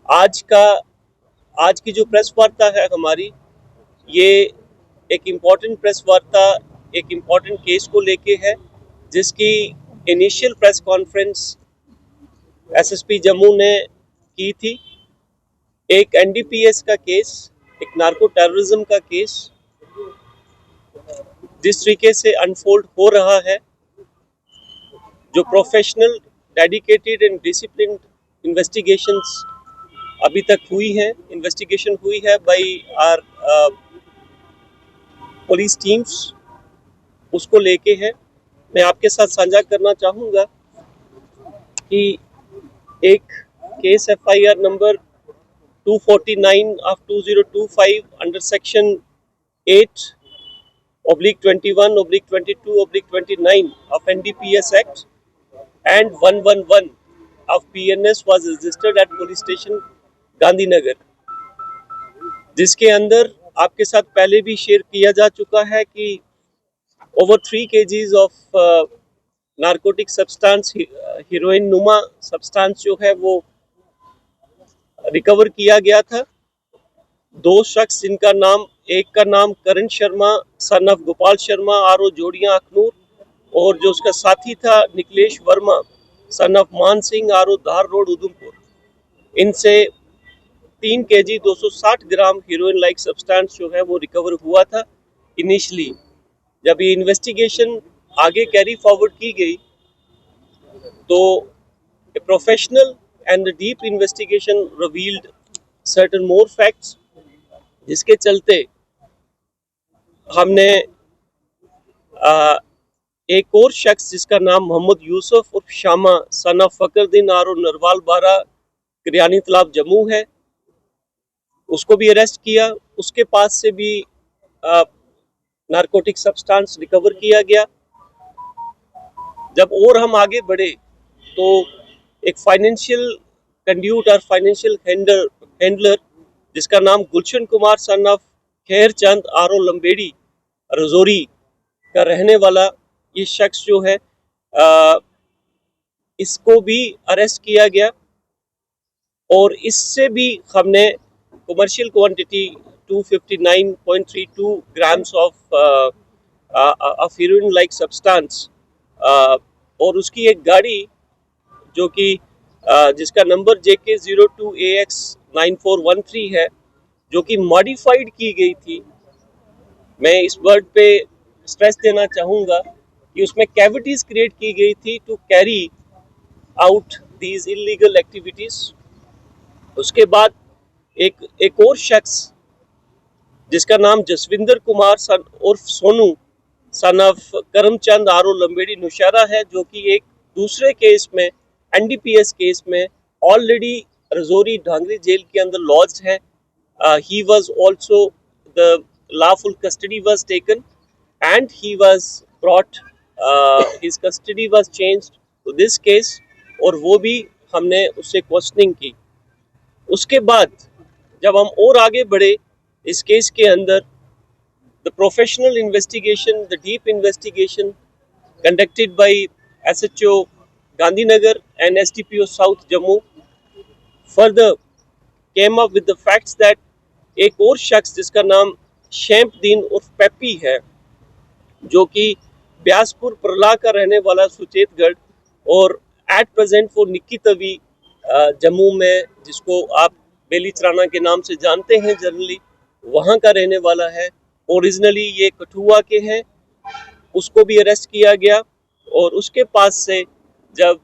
आज की जो प्रेस वार्ता है हमारी, ये एक इम्पॉर्टेंट प्रेस वार्ता एक इम्पॉर्टेंट केस को लेके है, जिसकी initial press conference SSP Jammu ने की थी। एक एनडीपीएस का केस, एक नार्को टेररिज्म का केस जिस तरीके से अनफोल्ड हो रहा है, जो professional, dedicated and disciplined investigations अभी तक हुई है, इन्वेस्टिगेशन हुई है बाय आर पुलिस टीम्स, उसको लेके है। मैं आपके साथ साझा करना चाहूँगा कि एक case FIR number 249 of 2025 under section 8/21/22/29 of NDPS Act and 111 of PNS was registered at police station Gandhinagar, जिसके अंदर आपके साथ पहले भी शेयर किया जा चुका है कि over 3 kgs of narcotic substance, heroine नुमा सब्सटेंस जो है वो रिकवर किया गया था। 2 शख्स जिनका नाम, एक का नाम Karan Sharma son of Gopal Sharma RO Jourian Akhnoor, और जो उसका साथी था निकलेश वर्मा सन ऑफ मान सिंह आरओ धार रोड उधमपुर, इनसे 3 kg 260 ग्राम हीरोइन लाइक सब्सटेंस जो है वो रिकवर हुआ था। इनिशियली जब ये इन्वेस्टिगेशन आगे कैरी फॉरवर्ड की गई तो a professional and a deep investigation revealed certain more facts, जिसके चलते हमने एक और शख्स जिसका नाम मोहम्मद यूसुफ उर्फ शामा सन ऑफ फकरुद्दीन आरो नरवाल बारा करियानी तालाब जम्मू है, उसको भी अरेस्ट किया। उसके पास से भी नारकोटिक सब्सटेंस रिकवर किया गया। जब और हम आगे बढ़े तो एक फाइनेंशियल कंड्यूट और फाइनेंशियल हैंडलर जिसका नाम गुलशन कुमार सन ऑफ खैर चंद आरो लंबेड़ी रजौरी का रहने वाला ये शख्स जो है, इसको भी अरेस्ट किया गया और इससे भी हमने commercial quantity 259.32 grams of heroine like substance और उसकी एक गाड़ी जो कि जिसका नंबर JK02AX9413 है, जो कि मॉडिफाइड की गई थी। मैं इस वर्ड पे स्ट्रेस देना चाहूँगा कि उसमें कैविटीज क्रिएट की गई थी to carry out these illegal activities. उसके बाद एक और शख्स जिसका नाम जसविंदर कुमार सन उर्फ सोनू सन ऑफ करमचंद आरो लंबेड़ी नौशहरा है, जो कि एक दूसरे केस में, एनडीपीएस केस में ऑलरेडी रजौरी ढांगरी जेल के अंदर लॉज्ड है। He was also the lawful custody was taken and he was brought, his custody was changed to this case, और वो भी हमने उससे क्वेश्चनिंग की। उसके बाद जब हम और आगे बढ़े इस केस के अंदर, the professional investigation, the deep investigation conducted by SHO Gandhinagar and SDPO south Jammu further came up with the facts that एक और शख्स जिसका नाम शैम्पदीन उर्फ पेप्पी है, जो कि ब्यासपुर परला का रहने वाला सुचेतगढ़ और एट प्रेजेंट वो निक्की तवी जम्मू में, जिसको आप बेली चराना के नाम से जानते हैं जनरली, वहाँ का रहने वाला है। ओरिजिनली ये कठुआ के हैं। उसको भी अरेस्ट किया गया और उसके पास से जब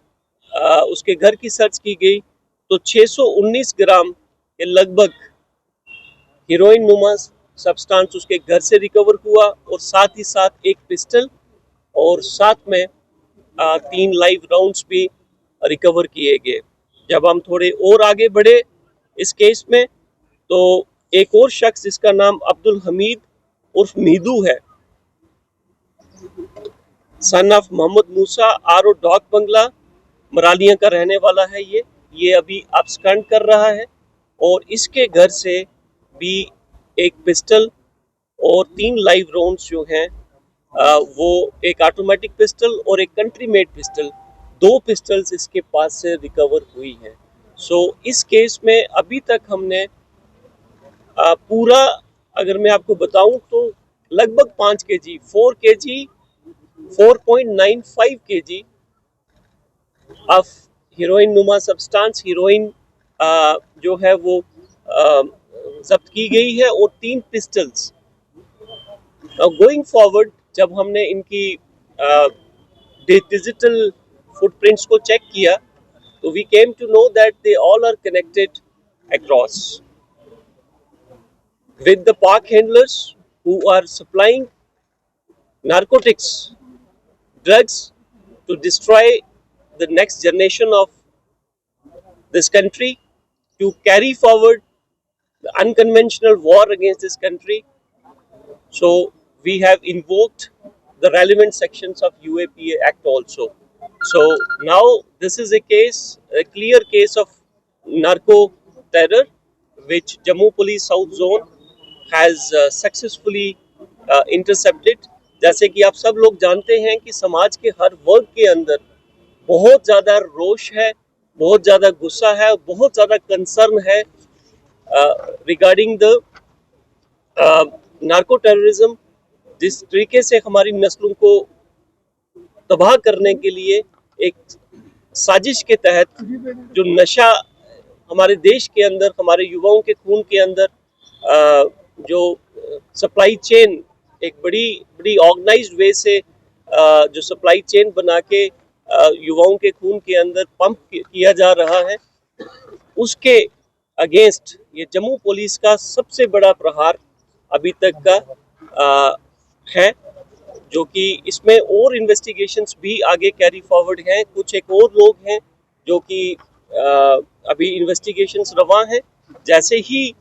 उसके घर की सर्च की गई तो 619 ग्राम के लगभग हीरोइन नुमा सब्सटेंस उसके घर से रिकवर हुआ और साथ ही साथ एक पिस्टल और साथ में 3 लाइव राउंड्स भी रिकवर किए गए। जब हम थोड़े और आगे बढ़े इस केस में तो एक और शख्स जिसका नाम अब्दुल हमीद उर्फ मीदू है, सन ऑफ मोहम्मद मूसा आरो डॉक बंगला मरालिया का रहने वाला है। ये अभी अब्सकॉन्ड कर रहा है और इसके घर से भी एक पिस्टल और 3 लाइव राउंड्स जो हैं, वो एक ऑटोमेटिक पिस्टल और एक कंट्री मेड पिस्टल, 2 पिस्टल्स इसके पास से रिकवर हुई हैं। इस केस में अभी तक हमने पूरा, अगर मैं आपको बताऊं तो लगभग 5 kg 4 kg 4.95 kg of heroine नुमा सब्सटेंस, हीरोइन जो है वो जब्त की गई है, और 3 पिस्टल्स। गोइंग फॉरवर्ड जब हमने इनकी डिजिटल फुटप्रिंट्स को चेक किया, तो we came to know that they all are connected across with the park handlers who are supplying narcotics, drugs to destroy the next generation of this country, to carry forward the unconventional war against this country. So we have invoked the relevant sections of UAPA Act also. So now this is a case, a clear case of narco terror, which Jammu Police South Zone has successfully intercepted. जैसे कि आप सब लोग जानते हैं कि समाज के हर वर्ग के अंदर बहुत ज़्यादा रोष है, बहुत ज़्यादा गुस्सा है, बहुत ज़्यादा कंसर्न है रिगार्डिंग द नार्को टेररिज्म। जिस तरीके से हमारी नस्लों को तबाह करने के लिए एक साजिश के तहत जो नशा हमारे देश के अंदर, हमारे युवाओं के खून के अंदर जो सप्लाई चेन, एक बड़ी ऑर्गेनाइज्ड वे से जो सप्लाई चेन बना के युवाओं के खून के अंदर पंप किया जा रहा है, उसके अगेंस्ट ये जम्मू पुलिस का सबसे बड़ा प्रहार अभी तक का है, जो कि इसमें और इन्वेस्टिगेशंस भी आगे कैरी फॉरवर्ड हैं। कुछ एक और लोग हैं जो कि अभी इन्वेस्टिगेशंस रवा हैं। जैसे ही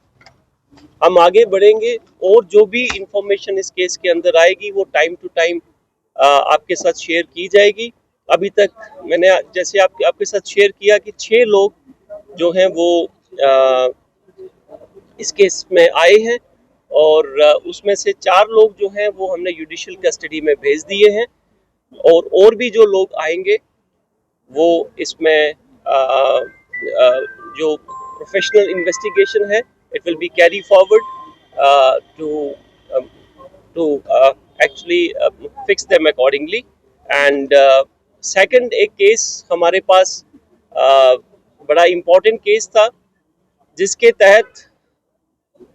हम आगे बढ़ेंगे और जो भी इंफॉर्मेशन इस केस के अंदर आएगी वो टाइम टू टाइम आपके साथ शेयर की जाएगी। अभी तक मैंने जैसे आपके साथ शेयर किया कि 6 लोग जो हैं वो इस केस में आए हैं, और उसमें से 4 लोग जो हैं वो हमने जुडिशियल कस्टडी में भेज दिए हैं, और भी जो लोग आएंगे वो इसमें जो प्रोफेशनल इन्वेस्टिगेशन है, it will be carry forward to actually fix them accordingly. And second, एक केस हमारे पास बड़ा इम्पोर्टेंट केस था, जिसके तहत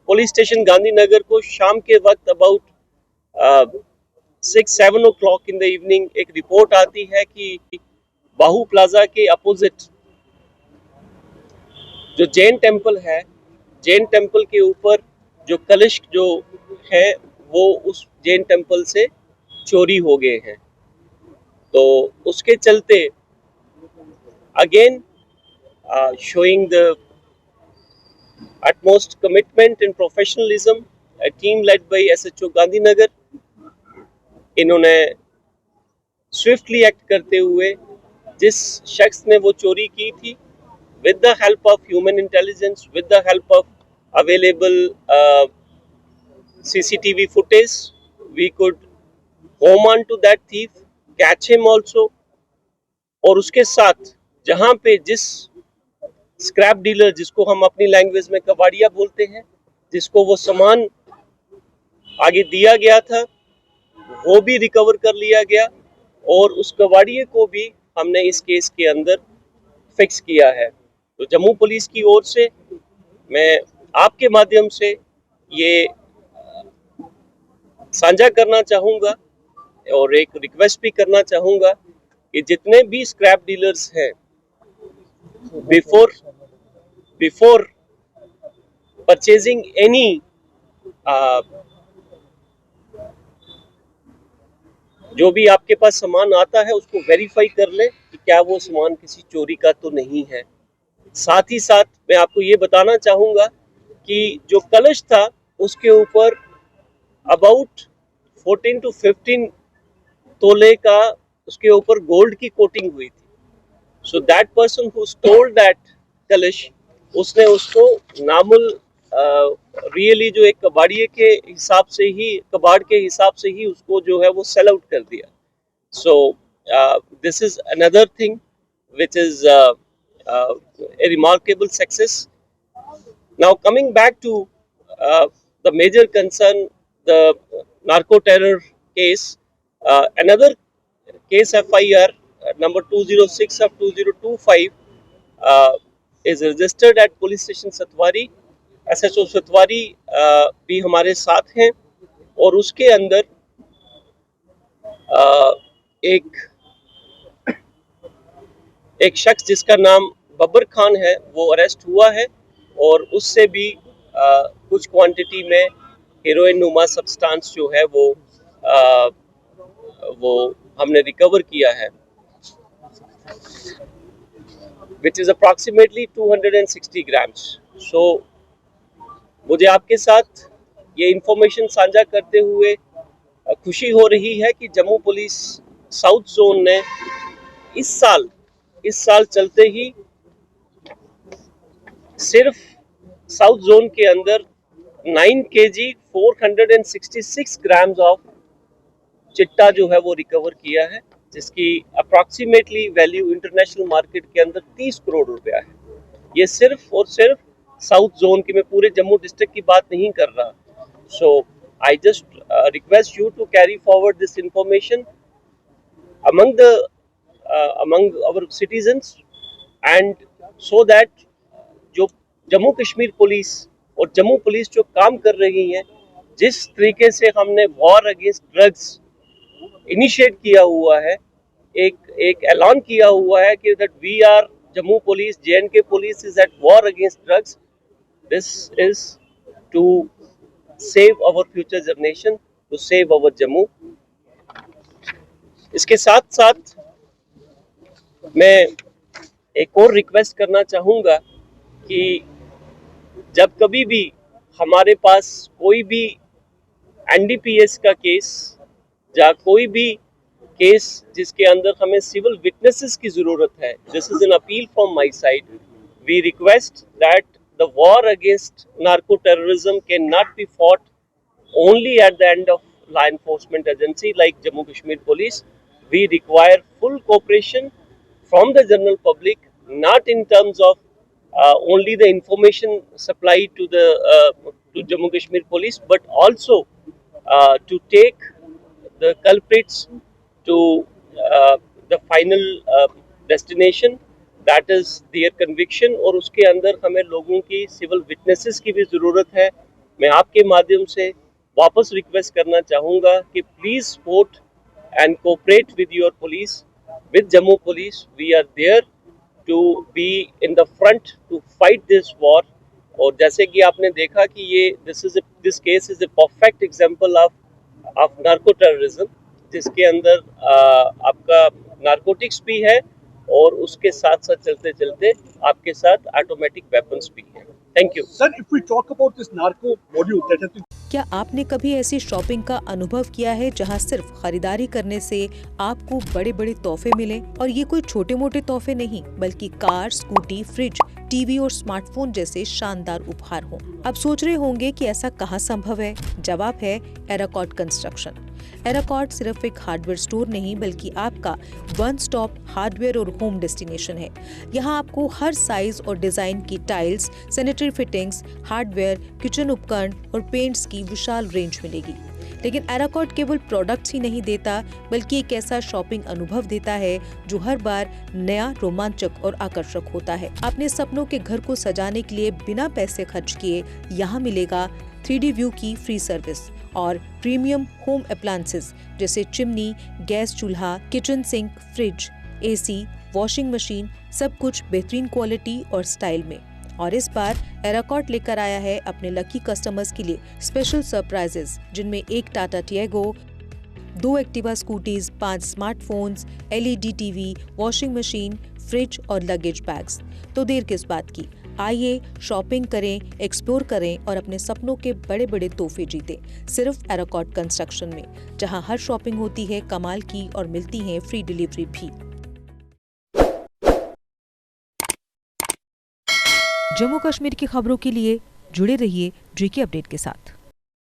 पुलिस स्टेशन गांधीनगर को शाम के वक्त about 6-7 o'clock in the evening एक रिपोर्ट आती है कि बाहू प्लाजा के अपोजिट जो जैन टेम्पल है, जैन टेम्पल के ऊपर जो कलश जो है वो उस जैन टेम्पल से चोरी हो गए हैं। तो उसके चलते again showing the utmost commitment and professionalism, a team led by SHO Gandhinagar, इन्होंने स्विफ्टली एक्ट करते हुए जिस शख्स ने वो चोरी की थी, with the help of human intelligence, with the help of available CCTV footage, we could home on to that thief, catch him also। और उसके साथ जहां पे जिस स्क्रैप डीलर, जिसको हम अपनी लैंग्वेज में कबाड़िया बोलते हैं, जिसको वो सामान आगे दिया गया था, वो भी रिकवर कर लिया गया, और उस कबाड़िए को भी हमने इस केस के अंदर फिक्स किया है। तो जम्मू पुलिस की ओर से मैं आपके माध्यम से ये साझा करना चाहूँगा और एक रिक्वेस्ट भी करना चाहूँगा कि जितने भी स्क्रैप डीलर्स हैं, बिफोर परचेजिंग एनी जो भी आपके पास सामान आता है उसको वेरीफाई कर लें कि क्या वो सामान किसी चोरी का तो नहीं है। साथ ही साथ मैं आपको ये बताना चाहूँगा कि जो कलश था उसके ऊपर अबाउट 14 to 15 तोले का उसके ऊपर गोल्ड की कोटिंग हुई थी। So that person who stole that कलश, उसने उसको नामुल रियली जो एक कबाड़िए के हिसाब से ही, कबाड़ के हिसाब से ही उसको जो है वो सेल आउट कर दिया। So this is another thing which is a remarkable success. Now coming back to the major concern, the narco terror case, another case FIR number 206 of 2025 is registered at police station Satwari. SHO सतवारी भी हमारे साथ हैं और उसके अंदर एक शख्स जिसका नाम बब्बर खान है वो अरेस्ट हुआ है और उससे भी कुछ क्वांटिटी में हेरोइन नुमा सब्सटेंस जो है वो हमने रिकवर किया है, which is approximately 260 grams. So मुझे आपके साथ ये इंफॉर्मेशन साझा करते हुए खुशी हो रही है कि जम्मू पुलिस साउथ जोन ने इस साल चलते ही सिर्फ साउथ जोन के अंदर 9 kg 466 ग्राम्स ऑफ चिट्टा जो है वो रिकवर किया है, जिसकी अप्रॉक्सीमेटली वैल्यू इंटरनेशनल मार्केट के अंदर 30 करोड़ रुपया है। ये सिर्फ और सिर्फ साउथ जोन की, मैं पूरे जम्मू डिस्ट्रिक्ट की बात नहीं कर रहा। सो I just request you to carry forward this information among our citizens, and so that जो जम्मू कश्मीर पुलिस और जम्मू पुलिस जो काम कर रही है, जिस तरीके से हमने वॉर अगेंस्ट ड्रग्स इनिशिएट किया हुआ है, एक ऐलान किया हुआ है कि that we are Jammu police, JNK police is at war against drugs. This is to save our future generation, to save our Jammu. इसके साथ साथ मैं एक और रिक्वेस्ट करना चाहूँगा कि जब कभी भी हमारे पास कोई भी NDPS का केस या कोई भी केस जिसके अंदर हमें सिविल विटनेसेस की ज़रूरत है, this is an appeal from my side. We request that the war against narco-terrorism cannot be fought only at the end of law enforcement agency like Jammu Kashmir Police. We require full cooperation from the general public, not in terms of only the information supplied to to Jammu Kashmir Police, but also to take the culprits to the final destination. That is their conviction. और उसके अंदर हमें लोगों की civil witnesses की भी ज़रूरत है. मैं आपके माध्यम से वापस रिक्वेस्ट करना चाहूँगा कि please support and cooperate with your police, with Jammu police. We are there to be in the front to fight this war. और जैसे कि आपने देखा कि this case is a perfect example of narco terrorism, जिसके अंदर आपका नारकोटिक्स भी है और उसके साथ साथ चलते चलते आपके साथ ऑटोमेटिक वेपन्स भी हैं. Thank you sir. If we talk about this narco module that has been, क्या आपने कभी ऐसी शॉपिंग का अनुभव किया है जहां सिर्फ खरीदारी करने से आपको बड़े बड़े तोहफे मिले? और ये कोई छोटे मोटे तोहफे नहीं, बल्कि कार, स्कूटी, फ्रिज, टीवी और स्मार्टफोन जैसे शानदार उपहार हों. अब सोच रहे होंगे कि ऐसा कहां संभव है? जवाब है एराकॉट कंस्ट्रक्शन. एराकॉट सिर्फ एक हार्डवेयर स्टोर नहीं, बल्कि आपका वन स्टॉप हार्डवेयर और होम डेस्टिनेशन है. यहाँ आपको हर साइज और डिजाइन की tiles, sanitary fittings, hardware, kitchen उपकरण और पेंट्स की विशाल रेंज मिलेगी. लेकिन एराकॉट केवल प्रोडक्ट्स ही नहीं देता, बल्कि एक ऐसा शॉपिंग अनुभव देता है जो हर बार नया, रोमांचक और आकर्षक होता है. अपने सपनों के घर को सजाने के लिए बिना पैसे खर्च किए यहाँ मिलेगा 3D व्यू की फ्री सर्विस और प्रीमियम होम अप्लायंसेस जैसे चिमनी, गैस चूल्हा, kitchen sink, fridge, AC, washing machine, सब कुछ बेहतरीन क्वालिटी और स्टाइल में. और इस बार एराकॉट लेकर आया है अपने लकी कस्टमर्स के लिए स्पेशल सरप्राइजेस, जिनमें एक Tata Tiago, 2 Activa scooties, 5 smartphones, LED TV, washing machine, fridge और लगेज बैग्स. तो देर किस बात की, आइए शॉपिंग करें, एक्सप्लोर करें और अपने सपनों के बड़े बड़े तोहफे जीतें सिर्फ एराकॉट कंस्ट्रक्शन में, जहां हर शॉपिंग होती है कमाल की और मिलती है फ्री डिलीवरी भी. जम्मू कश्मीर की खबरों के लिए जुड़े रहिए JK अपडेट के साथ.